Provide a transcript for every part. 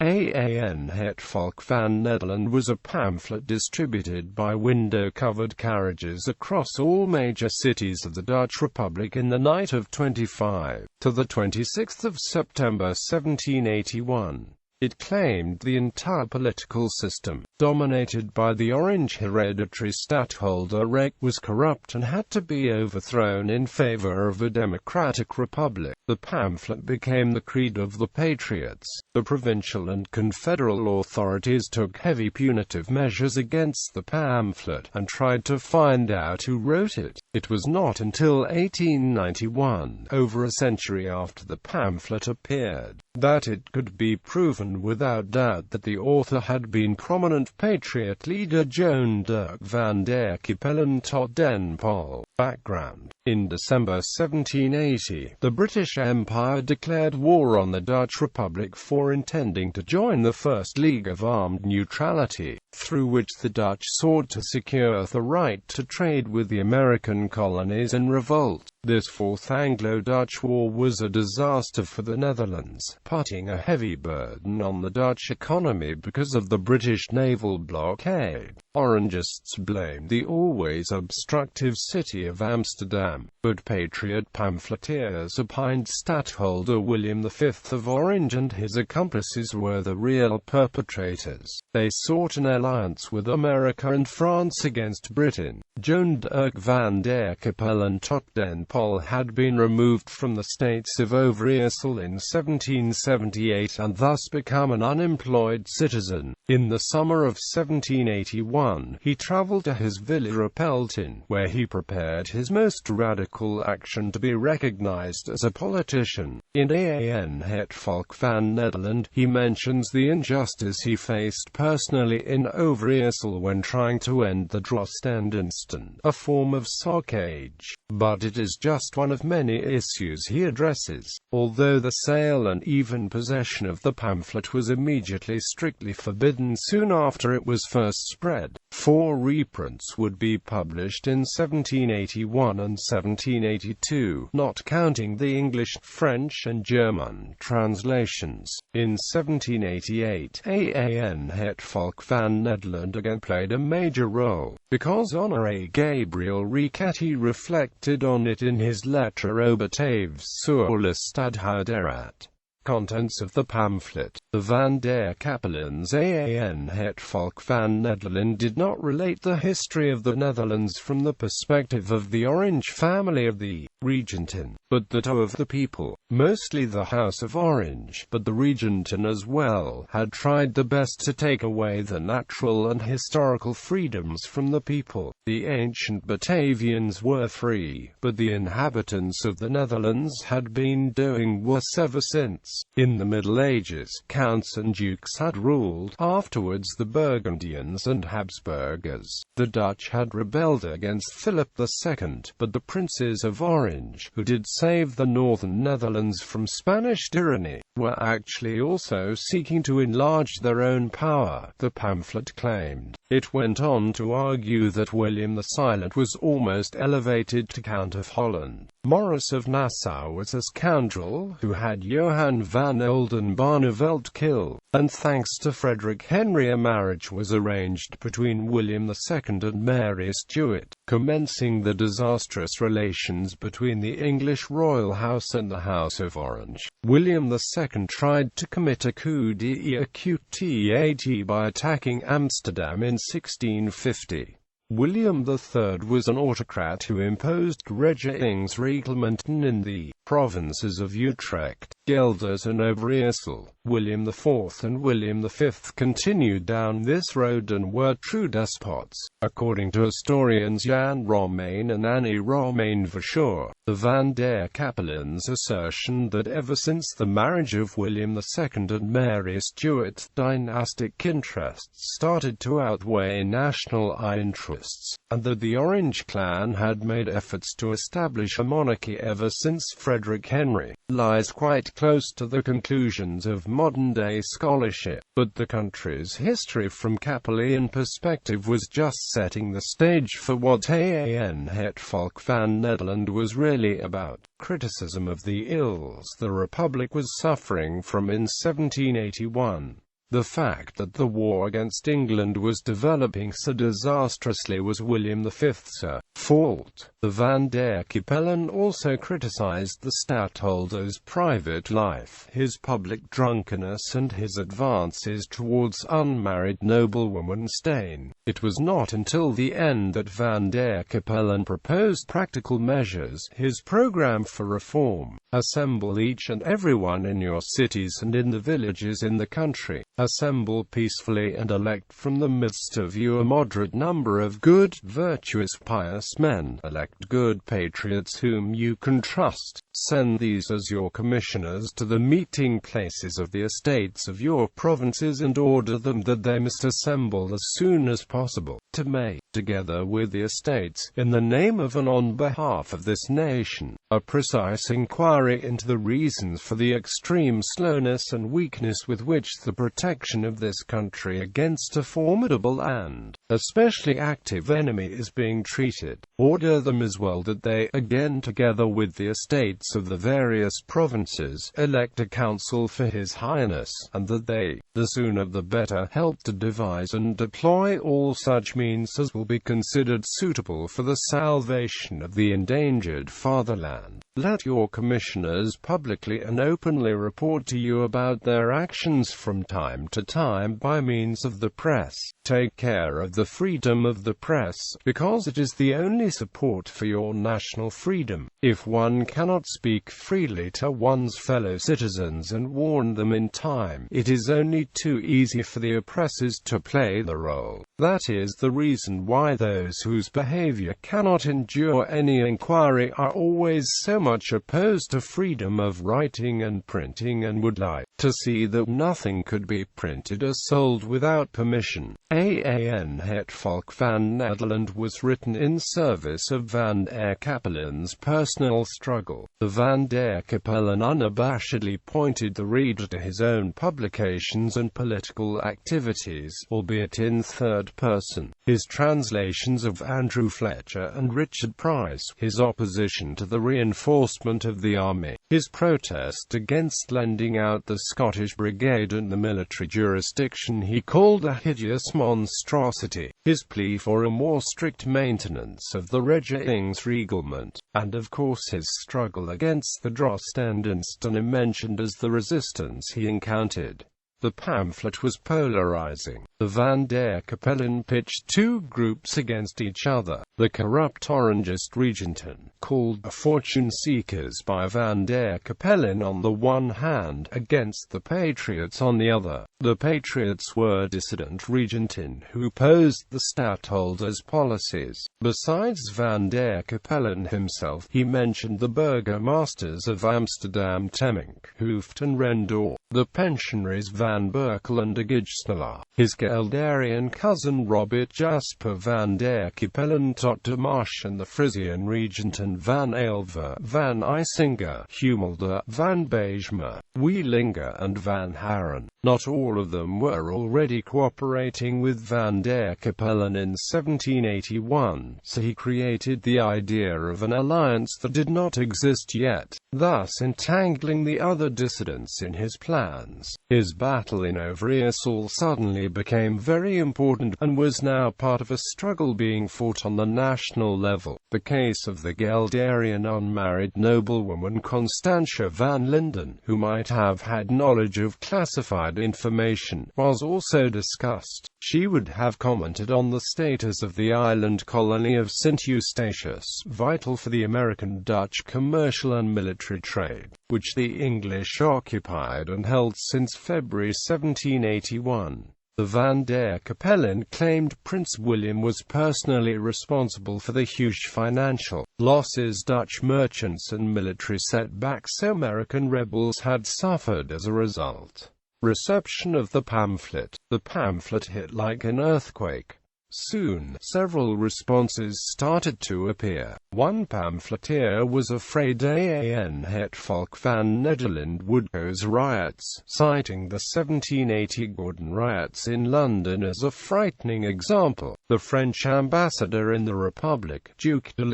Het Volk van Nederland was a pamphlet distributed by window-covered carriages across all major cities of the Dutch Republic in the night of 25 to the 26th of September 1781. It claimed the entire political system, dominated by the Orange hereditary stadtholderate, was corrupt and had to be overthrown in favour of a democratic republic. The pamphlet became the creed of the Patriots. The provincial and confederal authorities took heavy punitive measures against the pamphlet, and tried to find out who wrote it. It was not until 1891, over a century after the pamphlet appeared, that it could be proven without doubt that the author had been prominent Patriot leader Joan Derk van der Capellen tot den Pol. Background. In December 1780, the British Empire declared war on the Dutch Republic for intending to join the First League of Armed Neutrality, through which the Dutch sought to secure the right to trade with the American colonies in revolt. This Fourth Anglo-Dutch War was a disaster for the Netherlands, putting a heavy burden on the Dutch economy because of the British naval blockade. Orangists blamed the always obstructive city of Amsterdam, but Patriot pamphleteers opined Stadtholder William V of Orange and his accomplices were the real perpetrators. They sought an alliance with America and France against Britain. Joan Derk van der Capellen tot den Pol had been removed from the States of Overijssel in 1778 and thus become an unemployed citizen. In the summer of 1781, he travelled to his villa Pelton, where he prepared his most radical action to be recognized as a politician. In Het Volk van Nederland, he mentions the injustice he faced personally in Overijssel when trying to end the Drostendiensten, a form of socage. But it is just one of many issues he addresses. Although the sale and even possession of the pamphlet was immediately strictly forbidden soon after it was first spread, 4 reprints would be published in 1781 and 1782, not counting the English, French and German translations. In 1788, Het Volk van Nederland again played a major role, because Honoré Gabriel Riquetti reflected on it in his Lettre obitaves sur le stadtholderate. Contents of the pamphlet. The Van der Capellens Het Volk van Nederland did not relate the history of the Netherlands from the perspective of the Orange family of the Regenten, but that of the people, mostly the House of Orange, but the Regenten as well, had tried the best to take away the natural and historical freedoms from the people. The ancient Batavians were free, but the inhabitants of the Netherlands had been doing worse ever since. In the Middle Ages, counts and dukes had ruled, afterwards the Burgundians and Habsburgers. The Dutch had rebelled against Philip II, but the princes of Orange, who did save the northern Netherlands from Spanish tyranny, were actually also seeking to enlarge their own power, the pamphlet claimed. It went on to argue that William the Silent was almost elevated to Count of Holland. Maurice of Nassau was a scoundrel who had Johan van Oldenbarnevelt killed, and thanks to Frederick Henry a marriage was arranged between William II and Mary Stuart, commencing the disastrous relations between the English royal house and the House of Orange. William II tried to commit a coup d'état by attacking Amsterdam in 1650. William III was an autocrat who imposed regeringsreglementen in the provinces of Utrecht, Gelders and Overijssel. William IV and William V continued down this road and were true despots. According to historians Jan Romein and Annie Romein Verschoor, the Van der Capellens' assertion that ever since the marriage of William II and Mary Stuart, dynastic interests started to outweigh national interests, and that the Orange clan had made efforts to establish a monarchy ever since Frederick Henry, lies quite close to the conclusions of modern-day scholarship. But the country's history from Capellian perspective was just setting the stage for what Het Volk van Nederland was really about: criticism of the ills the Republic was suffering from in 1781. The fact that the war against England was developing so disastrously was William V's fault. The Van der Capellen also criticized the stadtholder's private life, his public drunkenness and his advances towards unmarried noblewomen Stain. It was not until the end that Van der Capellen proposed practical measures, his program for reform. Assemble each and everyone in your cities and in the villages in the country. Assemble peacefully and elect from the midst of you a moderate number of good, virtuous, pious men. Elect good patriots whom you can trust. Send these as your commissioners to the meeting places of the estates of your provinces and order them that they must assemble as soon as possible, to make, together with the estates, in the name of and on behalf of this nation, a precise inquiry into the reasons for the extreme slowness and weakness with which the protection of this country against a formidable and especially active enemy is being treated. Order them as well that they, again together with the estates of the various provinces, elect a council for His Highness, and that they, the sooner the better, help to devise and deploy all such means as will be considered suitable for the salvation of the endangered fatherland. Let your commissioners publicly and openly report to you about their actions from time to time by means of the press. Take care of the freedom of the press, because it is the only support for your national freedom. If one cannot speak freely to one's fellow citizens and warn them in time, it is only too easy for the oppressors to play the role. That is the reason why those whose behavior cannot endure any inquiry are always so much opposed to freedom of writing and printing, and would like to see that nothing could be printed or sold without permission. Het Volk van Nederland was written in service of Van der Capellen's personal struggle. The Van der Capellen unabashedly pointed the reader to his own publications and political activities, albeit in third person. His translations of Andrew Fletcher and Richard Price, his opposition to the reinforcement of the army, his protest against lending out the Scottish Brigade and the military jurisdiction he called a hideous monstrosity, his plea for a more strict maintenance of the regeringsreglement, and of course his struggle against the Drostendiensten mentioned as the resistance he encountered. The pamphlet was polarizing. The Van der Capellen pitched two groups against each other. The corrupt Orangist Regenten, called fortune seekers by Van der Capellen on the one hand, against the Patriots on the other. The Patriots were dissident Regenten who opposed the stadtholder's policies. Besides Van der Capellen himself, he mentioned the burgomasters of Amsterdam Temminck, Hooft and Rendor, the pensionaries Van Berkel and de Gijsnelaar, his Geldarian cousin Robert Jasper Van der Capellen tot de Marsch, and the Frisian Regenten Van Aelver, Van Isinger, Humelder, Van Bijsma, Wielinger and Van Haren. Not all of them were already cooperating with Van der Capellen in 1781, so he created the idea of an alliance that did not exist yet, thus entangling the other dissidents in his plans. His battle in Overijssel suddenly became very important, and was now part of a struggle being fought on the national level. The case of the Geldarian unmarried noblewoman Constantia van Linden, who might have had knowledge of classified information, was also discussed. She would have commented on the status of the island colony of St. Eustatius, vital for the American-Dutch commercial and military trade, which the English occupied and held since February 1781. The Van der Capellen claimed Prince William was personally responsible for the huge financial losses Dutch merchants and military setbacks American rebels had suffered as a result. Reception of the pamphlet. The pamphlet hit like an earthquake. Soon, several responses started to appear. One pamphleteer was afraid het Volk van Nederland would cause riots, citing the 1780 Gordon riots in London as a frightening example. The French ambassador in the Republic, Duc de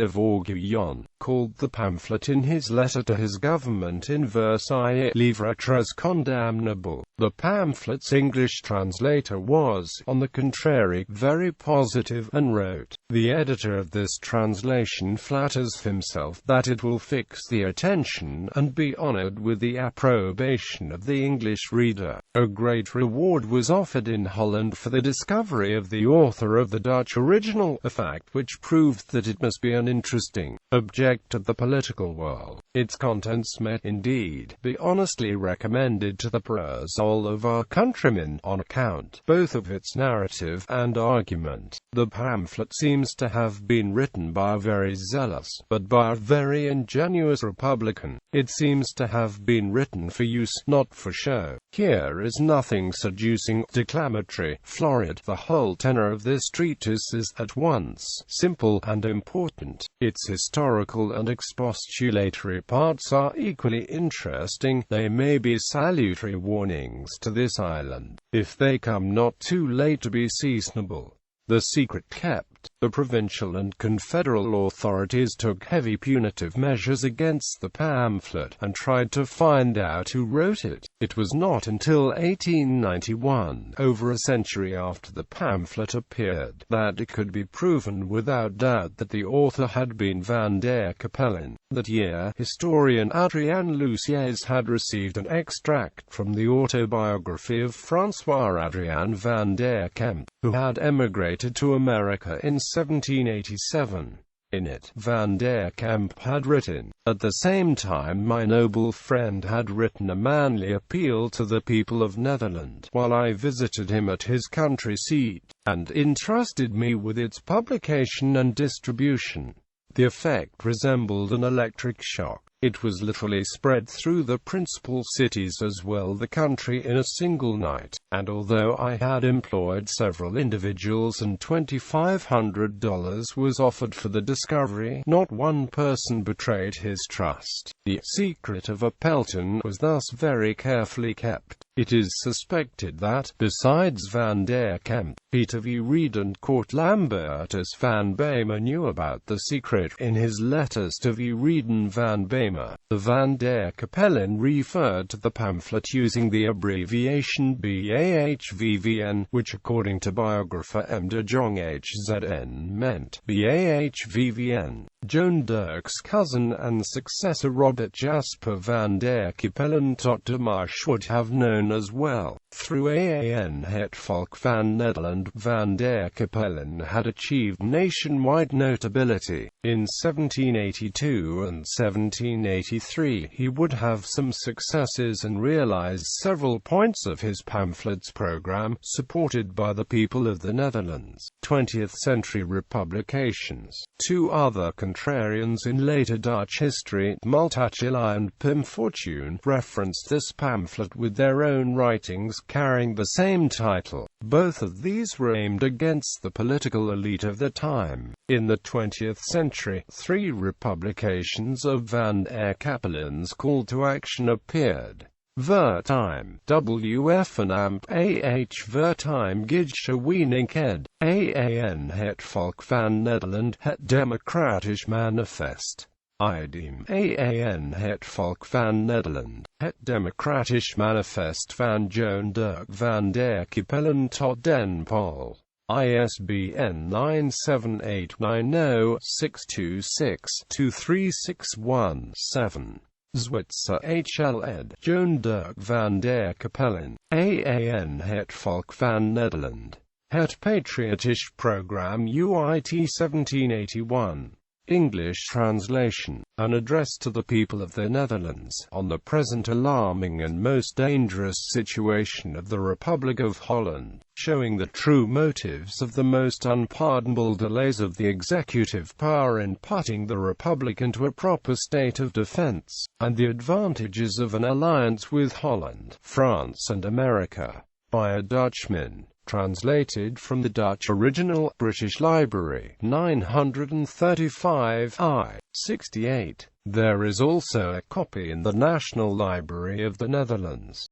Joan, called the pamphlet in his letter to his government in Versailles livre très condamnable. The pamphlet's English translator was, on the contrary, very positive, and wrote, "The editor of this translation flatters himself that it will fix the attention and be honored with the approbation of the English reader." A great reward was offered in Holland for the discovery of the author of the Dutch original, a fact which proved that it must be an interesting object of the political world. Its contents may, indeed, be honestly recommended to the perusal of our countrymen, on account both of its narrative and argument. The pamphlet seems to have been written by a very zealous, but by a very ingenuous Republican. It seems to have been written for use, not for show. Here is nothing seducing, declamatory, florid. The whole tenor of this treatise is at once simple and important. Its historical and expostulatory parts are equally interesting. They may be salutary warnings to this island, if they come not too late to be seasonable. The secret kept. The provincial and confederal authorities took heavy punitive measures against the pamphlet, and tried to find out who wrote it. It was not until 1891, over a century after the pamphlet appeared, that it could be proven without doubt that the author had been Van der Capellen. That year, historian Adrien Luciès had received an extract from the autobiography of François-Adrien van der Kemp, who had emigrated to America in 1787. In it, Van der Kemp had written, "At the same time my noble friend had written a manly appeal to the people of Netherland, while I visited him at his country seat, and entrusted me with its publication and distribution." The effect resembled an electric shock. It was literally spread through the principal cities as well the country in a single night, and although I had employed several individuals and $2,500 was offered for the discovery, not one person betrayed his trust. The secret of Appelton was thus very carefully kept. It is suspected that, besides Van der Kemp, Peter V. Reed and Court Lambertus van Beymer knew about the secret. In his letters to V. Reed and Van Beymer, the Van der Capellen referred to the pamphlet using the abbreviation BAHVVN, which according to biographer M. de Jong HZN meant BAHVVN. Joan Derk's cousin and successor Robert Jasper van der Capellen tot de March would have known as well. Through het Volk van Nederland, Van der Capellen had achieved nationwide notability. In 1782 and 1783 he would have some successes and realized several points of his pamphlet's program, supported by the people of the Netherlands. 20th-century republications. Two other contrarians in later Dutch history, Multatuli and Pim Fortuyn, referenced this pamphlet with their own writings carrying the same title. Both of these were aimed against the political elite of the time. In the 20th century, three republications of Van der Capellen's call to action appeared. Vertime, WF en Amp, Vertime Gidse Weeninghed, het Volk van Nederland, het Democratisch Manifest. Idem, het Volk van Nederland, het Democratisch Manifest van Joan Derk van der Capellen tot den Pol. ISBN 97890-626-23617. Zwitser HL ed. Joan Derk van der Capellen. het Volk van Nederland. Het Patriotisch Program UIT 1781. English translation. An address to the people of the Netherlands, on the present alarming and most dangerous situation of the Republic of Holland, showing the true motives of the most unpardonable delays of the executive power in putting the Republic into a proper state of defense, and the advantages of an alliance with Holland, France and America, by a Dutchman. Translated from the Dutch original, British Library, 935 I. 68. There is also a copy in the National Library of the Netherlands.